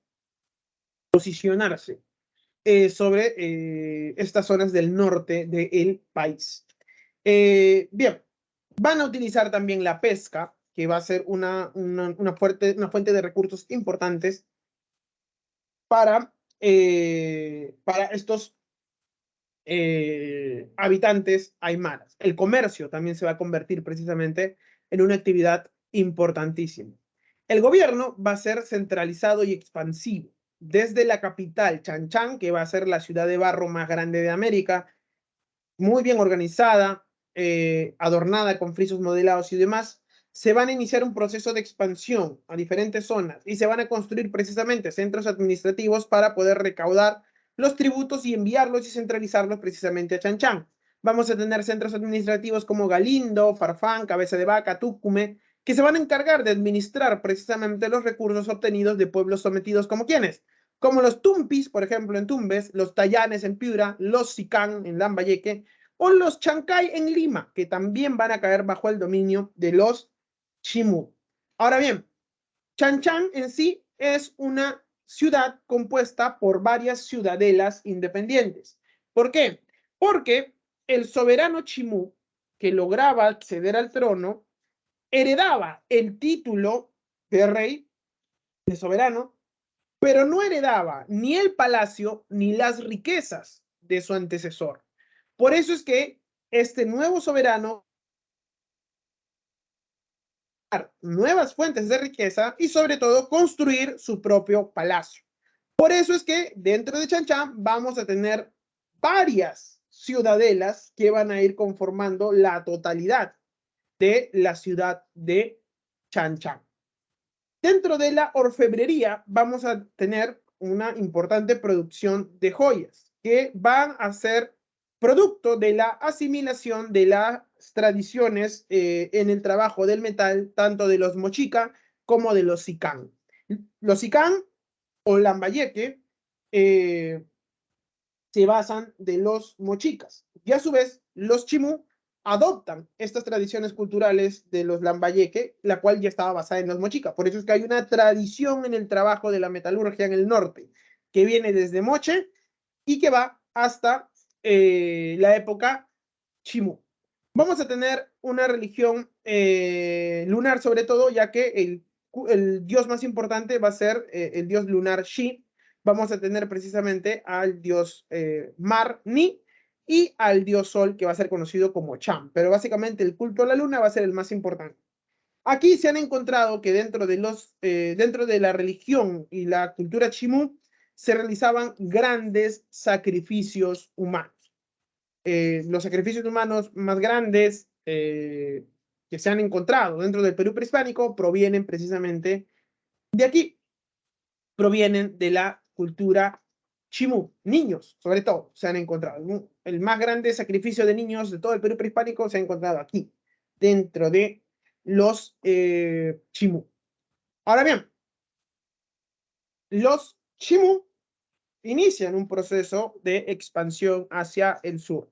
posicionarse sobre estas zonas del norte del país. Bien, van a utilizar también la pesca, que va a ser una fuente de recursos importantes para estos habitantes aymaras. El comercio también se va a convertir precisamente en una actividad importantísima. El gobierno va a ser centralizado y expansivo. Desde la capital, Chanchán, que va a ser la ciudad de barro más grande de América, muy bien organizada, adornada con frisos modelados y demás, se van a iniciar un proceso de expansión a diferentes zonas y se van a construir precisamente centros administrativos para poder recaudar los tributos y enviarlos y centralizarlos precisamente a Chanchán. Vamos a tener centros administrativos como Galindo, Farfán, Cabeza de Vaca, Túcume, que se van a encargar de administrar precisamente los recursos obtenidos de pueblos sometidos como quienes, como los Tumpis, por ejemplo, en Tumbes, los Tayanes en Piura, los Sicán en Lambayeque, o los Chancay en Lima, que también van a caer bajo el dominio de los Chimú. Ahora bien, Chanchán en sí es una ciudad compuesta por varias ciudadelas independientes. ¿Por qué? Porque el soberano Chimú, que lograba acceder al trono, heredaba el título de rey, de soberano, pero no heredaba ni el palacio ni las riquezas de su antecesor. Por eso es que este nuevo soberano nuevas fuentes de riqueza y sobre todo construir su propio palacio. Por eso es que dentro de Chanchán vamos a tener varias ciudadelas que van a ir conformando la totalidad de la ciudad de Chan-Chan. Dentro de la orfebrería vamos a tener una importante producción de joyas que van a ser producto de la asimilación de las tradiciones en el trabajo del metal, tanto de los mochica como de los sicán. Los sicán o lambayeque se basan de los mochicas y a su vez los chimú adoptan estas tradiciones culturales de los lambayeque, la cual ya estaba basada en los mochicas. Por eso es que hay una tradición en el trabajo de la metalurgia en el norte, que viene desde Moche y que va hasta la época chimú. Vamos a tener una religión lunar sobre todo, ya que el dios más importante va a ser el dios lunar Shi. Vamos a tener precisamente al dios Mar Ni y al dios Sol, que va a ser conocido como Cham. Pero básicamente el culto a la luna va a ser el más importante. Aquí se han encontrado que dentro de la religión y la cultura chimú se realizaban grandes sacrificios humanos. Los sacrificios humanos más grandes que se han encontrado dentro del Perú prehispánico provienen precisamente de aquí, provienen de la cultura chimú. Niños, sobre todo, se han encontrado. El más grande sacrificio de niños de todo el Perú prehispánico se ha encontrado aquí, dentro de los chimú. Ahora bien, los chimú inician un proceso de expansión hacia el sur.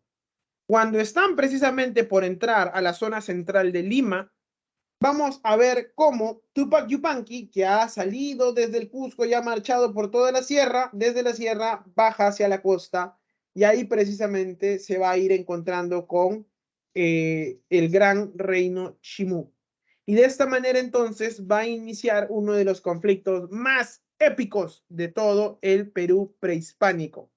Cuando están precisamente por entrar a la zona central de Lima, vamos a ver cómo Tupac Yupanqui, que ha salido desde el Cusco y ha marchado por toda la sierra, desde la sierra baja hacia la costa, y ahí precisamente se va a ir encontrando con el gran reino Chimú. Y de esta manera entonces va a iniciar uno de los conflictos más épicos de todo el Perú prehispánico.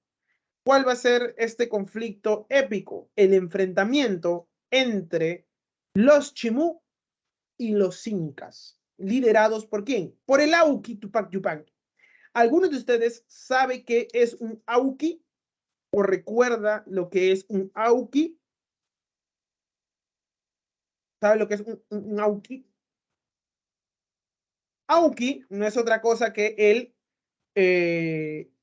¿Cuál va a ser este conflicto épico? El enfrentamiento entre los Chimú y los incas, liderados por quién? Por el Auqui Tupac Yupanqui. ¿Alguno de ustedes sabe qué es un Auqui o recuerda lo que es un Auqui? ¿Sabe lo que es un Auqui? Auqui no es otra cosa que el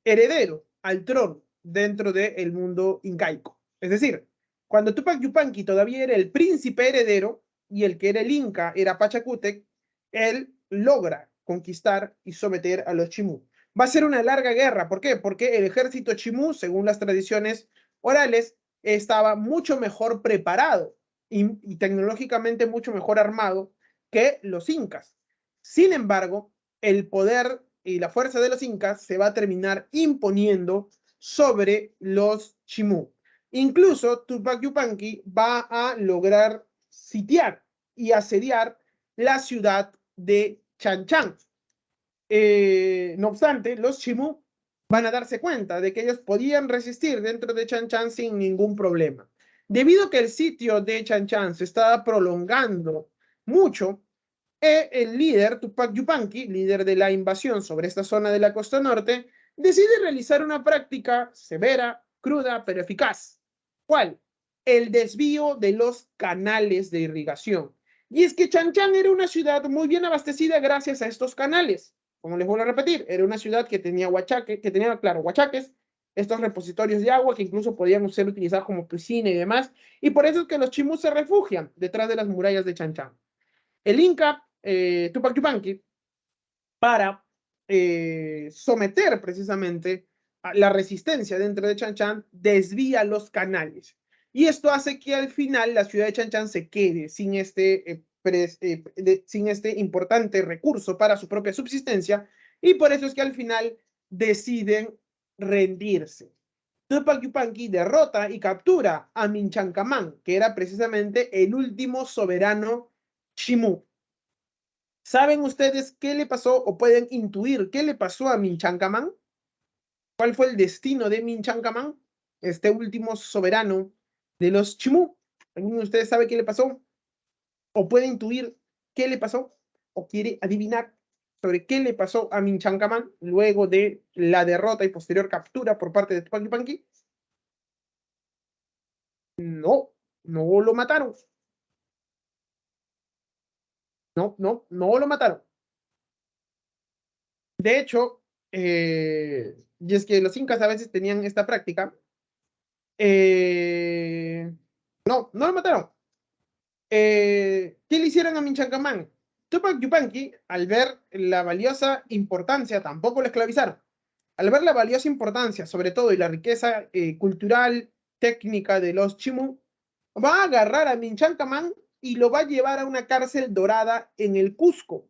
heredero al trono dentro del mundo incaico. Es decir, cuando Tupac Yupanqui todavía era el príncipe heredero y el que era el inca era Pachacútec, él logra conquistar y someter a los chimú. Va a ser una larga guerra. ¿Por qué? Porque el ejército chimú, según las tradiciones orales, estaba mucho mejor preparado y tecnológicamente mucho mejor armado que los incas. Sin embargo, el poder y la fuerza de los incas se va a terminar imponiendo sobre los chimú. Incluso Tupac Yupanqui va a lograr sitiar y asediar la ciudad de Chan-Chan. No obstante, los chimú van a darse cuenta de que ellos podían resistir dentro de Chan-Chan sin ningún problema. Debido a que el sitio de Chan-Chan se estaba prolongando mucho, el líder, Tupac Yupanqui, líder de la invasión sobre esta zona de la costa norte, decide realizar una práctica severa, cruda, pero eficaz. ¿Cuál? El desvío de los canales de irrigación. Y es que Chan-Chan era una ciudad muy bien abastecida gracias a estos canales. Como les vuelvo a repetir, era una ciudad que tenía huachaques, estos repositorios de agua que incluso podían ser utilizados como piscina y demás. Y por eso es que los chimús se refugian detrás de las murallas de Chan-Chan. El Inca Tupac Yupanqui para someter precisamente a la resistencia dentro de Chan-Chan, desvía los canales. Y esto hace que al final la ciudad de Chan-Chan se quede sin sin este importante recurso para su propia subsistencia, y por eso es que al final deciden rendirse. Tupac Yupanqui derrota y captura a Minchancaman, que era precisamente el último soberano Chimú. ¿Saben ustedes qué le pasó o pueden intuir qué le pasó a Minchancaman? ¿Cuál fue el destino de Minchancaman, este último soberano de los Chimú? ¿Alguno de ustedes sabe qué le pasó? ¿O puede intuir qué le pasó? ¿O quiere adivinar sobre qué le pasó a Minchancaman luego de la derrota y posterior captura por parte de Tupac Yupanqui? No, no lo mataron. No lo mataron. De hecho, y es que los incas a veces tenían esta práctica, no lo mataron. ¿Qué le hicieron a Minchancamán? Tupac Yupanqui, al ver la valiosa importancia, tampoco lo esclavizaron. Al ver la valiosa importancia, sobre todo, y la riqueza cultural, técnica de los Chimú, va a agarrar a Minchancamán y lo va a llevar a una cárcel dorada en el Cusco.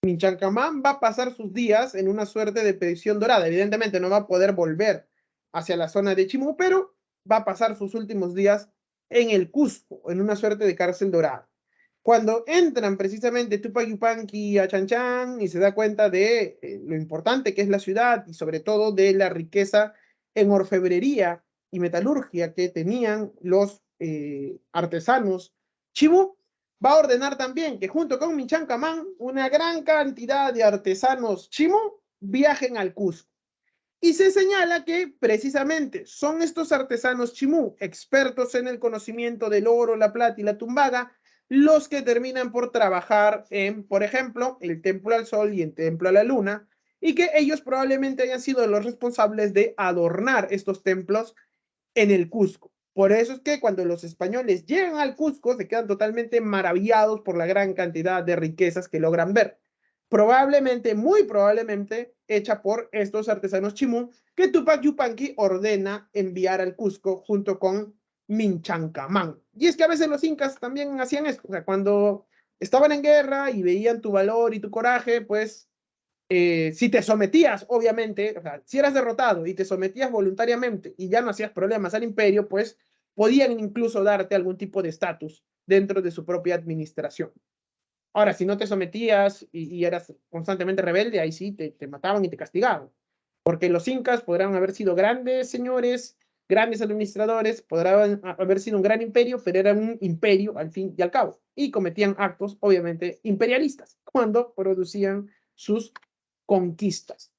Minchancamán va a pasar sus días en una suerte de prisión dorada. Evidentemente no va a poder volver hacia la zona de Chimú, pero va a pasar sus últimos días en el Cusco, en una suerte de cárcel dorada. Cuando entran precisamente Tupac Yupanqui a Chan y se da cuenta de lo importante que es la ciudad y sobre todo de la riqueza en orfebrería y metalurgia que tenían los artesanos Chimú, va a ordenar también que junto con Michancamán una gran cantidad de artesanos Chimú viajen al Cusco. Y se señala que precisamente son estos artesanos chimú, expertos en el conocimiento del oro, la plata y la tumbaga, los que terminan por trabajar en, por ejemplo, el Templo al Sol y el Templo a la Luna, y que ellos probablemente hayan sido los responsables de adornar estos templos en el Cusco. Por eso es que cuando los españoles llegan al Cusco se quedan totalmente maravillados por la gran cantidad de riquezas que logran ver. Probablemente, muy probablemente, hecha por estos artesanos chimú que Tupac Yupanqui ordena enviar al Cusco junto con Minchancamán. Y es que a veces los incas también hacían esto, o sea, cuando estaban en guerra y veían tu valor y tu coraje, pues si te sometías, obviamente, o sea, si eras derrotado y te sometías voluntariamente y ya no hacías problemas al imperio, pues podían incluso darte algún tipo de estatus dentro de su propia administración. Ahora, si no te sometías y eras constantemente rebelde, ahí sí te mataban y te castigaban. Porque los incas podrán haber sido grandes señores, grandes administradores, podrán haber sido un gran imperio, pero eran un imperio al fin y al cabo. Y cometían actos, obviamente, imperialistas cuando producían sus conquistas.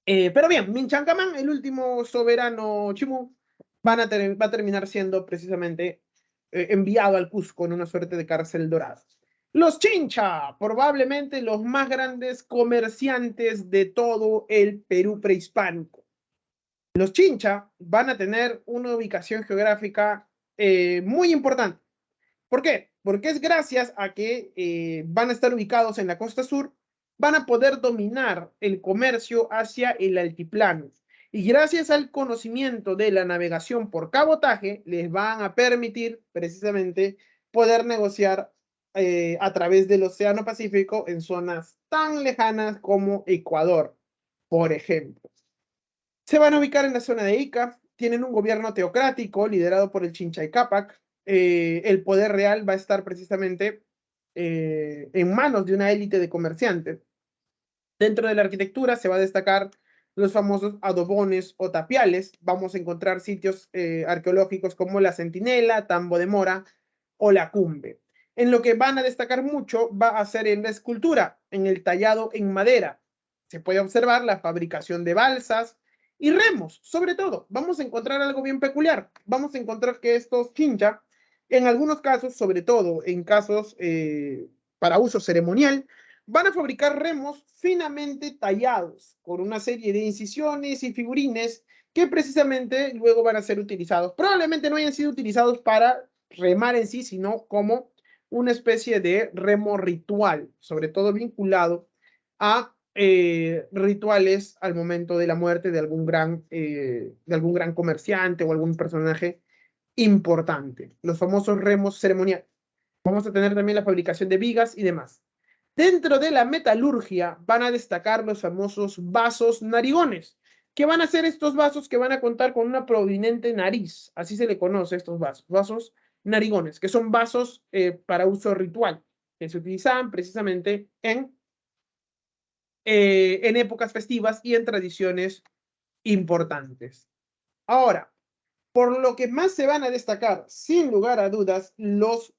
Pero bien, Minchancaman, el último soberano Chimú, va a terminar siendo precisamente enviado al Cusco en una suerte de cárcel dorada. Los Chincha, probablemente los más grandes comerciantes de todo el Perú prehispánico. Los Chincha van a tener una ubicación geográfica muy importante. ¿Por qué? Porque es gracias a que van a estar ubicados en la costa sur, van a poder dominar el comercio hacia el altiplano. Y gracias al conocimiento de la navegación por cabotaje, les van a permitir precisamente poder negociar a través del Océano Pacífico en zonas tan lejanas como Ecuador, por ejemplo. Se van a ubicar en la zona de Ica, tienen un gobierno teocrático liderado por el Chinchay Capac. El poder real va a estar precisamente en manos de una élite de comerciantes. Dentro de la arquitectura se va a destacar los famosos adobones o tapiales. Vamos a encontrar sitios arqueológicos como la Centinela, Tambo de Mora o la Cumbe. En lo que van a destacar mucho va a ser en la escultura, en el tallado en madera. Se puede observar la fabricación de balsas y remos, sobre todo. Vamos a encontrar algo bien peculiar. Vamos a encontrar que estos chincha, en algunos casos, sobre todo en casos para uso ceremonial, van a fabricar remos finamente tallados con una serie de incisiones y figurines que precisamente luego van a ser utilizados. Probablemente no hayan sido utilizados para remar en sí, sino como una especie de remo ritual, sobre todo vinculado a rituales al momento de la muerte de algún gran comerciante o algún personaje importante, los famosos remos ceremoniales. Vamos a tener también la fabricación de vigas y demás. Dentro de la metalurgia van a destacar los famosos vasos narigones, que van a ser estos vasos que van a contar con una prominente nariz, así se le conoce a estos vasos, vasos narigones, que son vasos para uso ritual, que se utilizaban precisamente en épocas festivas y en tradiciones importantes. Ahora, por lo que más se van a destacar, sin lugar a dudas, los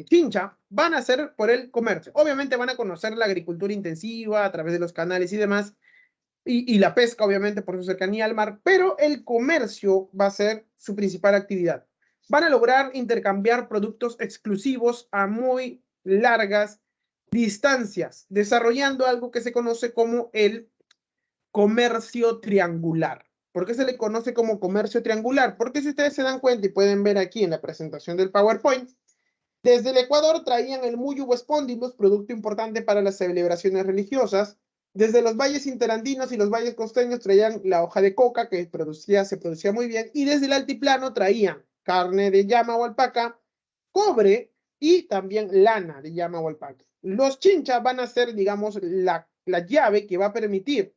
chincha van a ser por el comercio. Obviamente van a conocer la agricultura intensiva a través de los canales y demás, y la pesca, obviamente, por su cercanía al mar, pero el comercio va a ser su principal actividad. Van a lograr intercambiar productos exclusivos a muy largas distancias, desarrollando algo que se conoce como el comercio triangular. ¿Por qué se le conoce como comercio triangular? Porque si ustedes se dan cuenta y pueden ver aquí en la presentación del PowerPoint, desde el Ecuador traían el Muyu Spondylus, producto importante para las celebraciones religiosas. Desde los valles interandinos y los valles costeños traían la hoja de coca, que se producía muy bien. Y desde el altiplano traían carne de llama o alpaca, cobre y también lana de llama o alpaca. Los chinchas van a ser, digamos, la llave que va a permitir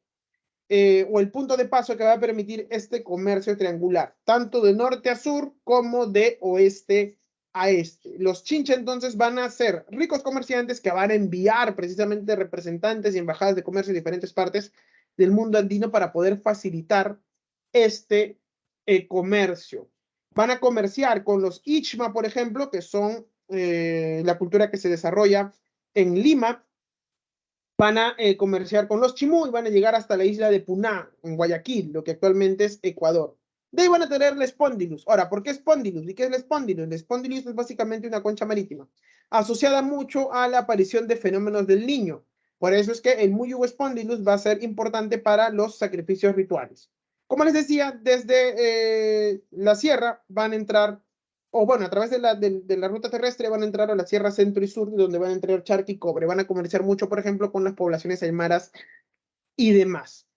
o el punto de paso que va a permitir este comercio triangular, tanto de norte a sur como de oeste a este. Los chincha entonces van a ser ricos comerciantes que van a enviar precisamente representantes y embajadas de comercio en diferentes partes del mundo andino para poder facilitar este comercio. Van a comerciar con los Ichma, por ejemplo, que son la cultura que se desarrolla en Lima. Van a comerciar con los Chimú y van a llegar hasta la isla de Puná, en Guayaquil, lo que actualmente es Ecuador. De ahí van a tener la Spondylus. Ahora, ¿por qué Spondylus? ¿Y qué es la Spondylus? La Spondylus es básicamente una concha marítima, asociada mucho a la aparición de fenómenos del niño. Por eso es que el Muyu Spondylus va a ser importante para los sacrificios rituales. Como les decía, desde la sierra van a entrar, o bueno, a través de la ruta terrestre van a entrar a la sierra centro y sur, donde van a entrar charca y cobre. Van a comerciar mucho, por ejemplo, con las poblaciones aymaras y demás.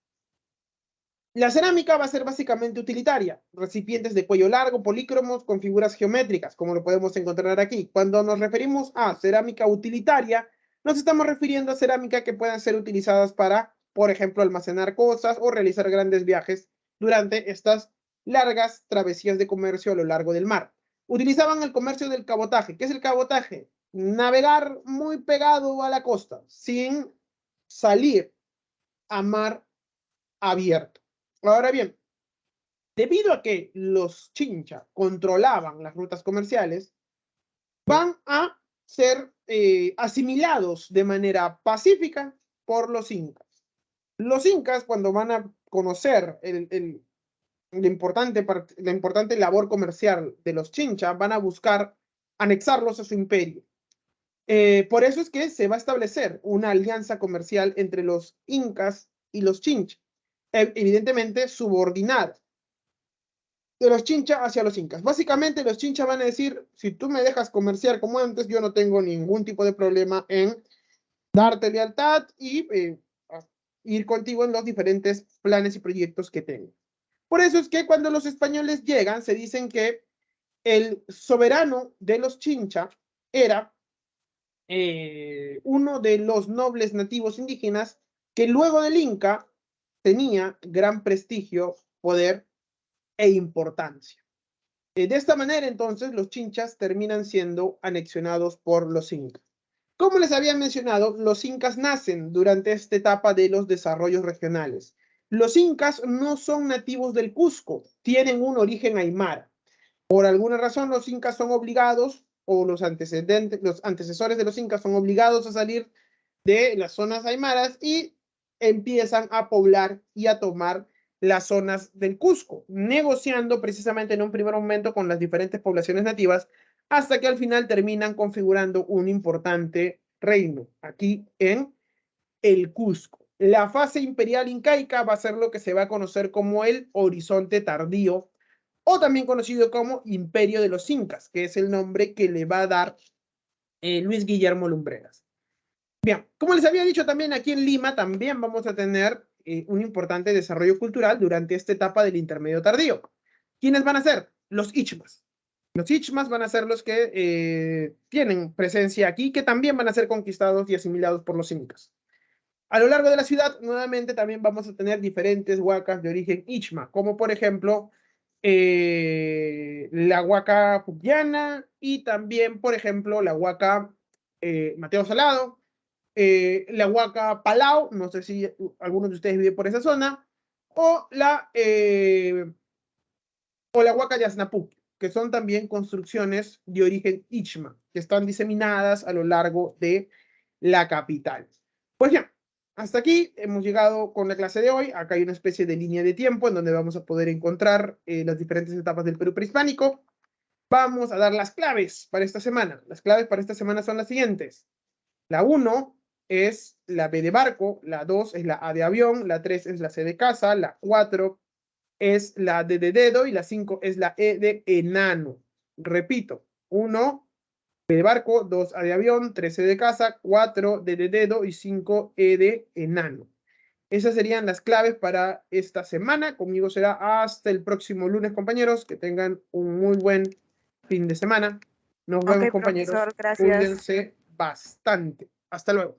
La cerámica va a ser básicamente utilitaria, recipientes de cuello largo, polícromos con figuras geométricas, como lo podemos encontrar aquí. Cuando nos referimos a cerámica utilitaria, nos estamos refiriendo a cerámica que puedan ser utilizadas para, por ejemplo, almacenar cosas o realizar grandes viajes durante estas largas travesías de comercio a lo largo del mar. Utilizaban el comercio del cabotaje. ¿Qué es el cabotaje? Navegar muy pegado a la costa, sin salir a mar abierto. Ahora bien, debido a que los chincha controlaban las rutas comerciales, van a ser asimilados de manera pacífica por los incas. Los incas, cuando van a conocer la importante labor comercial de los chincha, van a buscar anexarlos a su imperio. Por eso es que se va a establecer una alianza comercial entre los incas y los chincha, evidentemente subordinada de los chincha hacia los incas. Básicamente los chincha van a decir, si tú me dejas comerciar como antes, yo no tengo ningún tipo de problema en darte lealtad y ir contigo en los diferentes planes y proyectos que tengo. Por eso es que cuando los españoles llegan, se dicen que el soberano de los chincha era uno de los nobles nativos indígenas que luego del Inca tenía gran prestigio, poder e importancia. De esta manera, entonces, los chinchas terminan siendo anexionados por los incas. Como les había mencionado, los incas nacen durante esta etapa de los desarrollos regionales. Los incas no son nativos del Cusco, tienen un origen aymara. Por alguna razón, los incas son obligados, o los antecesores de los incas son obligados a salir de las zonas aymaras y empiezan a poblar y a tomar las zonas del Cusco, negociando precisamente en un primer momento con las diferentes poblaciones nativas, hasta que al final terminan configurando un importante reino aquí en el Cusco. La fase imperial incaica va a ser lo que se va a conocer como el Horizonte Tardío, o también conocido como Imperio de los Incas, que es el nombre que le va a dar Luis Guillermo Lumbreras. Bien, como les había dicho también, aquí en Lima también vamos a tener un importante desarrollo cultural durante esta etapa del intermedio tardío. ¿Quiénes van a ser? Los Ichmas. Los Ichmas van a ser los que tienen presencia aquí, que también van a ser conquistados y asimilados por los incas. A lo largo de la ciudad, nuevamente, también vamos a tener diferentes huacas de origen Ichma, como por ejemplo la huaca Pucllana y también, por ejemplo, la huaca Mateo Salado, la huaca Palau, no sé si algunos de ustedes viven por esa zona, o la huaca Yasnapuc, que son también construcciones de origen Ichma, que están diseminadas a lo largo de la capital. Pues ya, hasta aquí hemos llegado con la clase de hoy. Acá hay una especie de línea de tiempo en donde vamos a poder encontrar las diferentes etapas del Perú prehispánico. Vamos a dar las claves para esta semana. Las claves para esta semana son las siguientes. La 1 es la B de barco, la 2 es la A de avión, la 3 es la C de casa, la 4 es la D de dedo y la 5 es la E de enano. Repito, 1 B de barco, 2 A de avión, 3 C de casa, 4 D de dedo y 5 E de enano. Esas serían las claves para esta semana. Conmigo será hasta el próximo lunes, compañeros. Que tengan un muy buen fin de semana. Nos vemos, Ok, compañeros. profesor, gracias. Cuídense bastante. Hasta luego.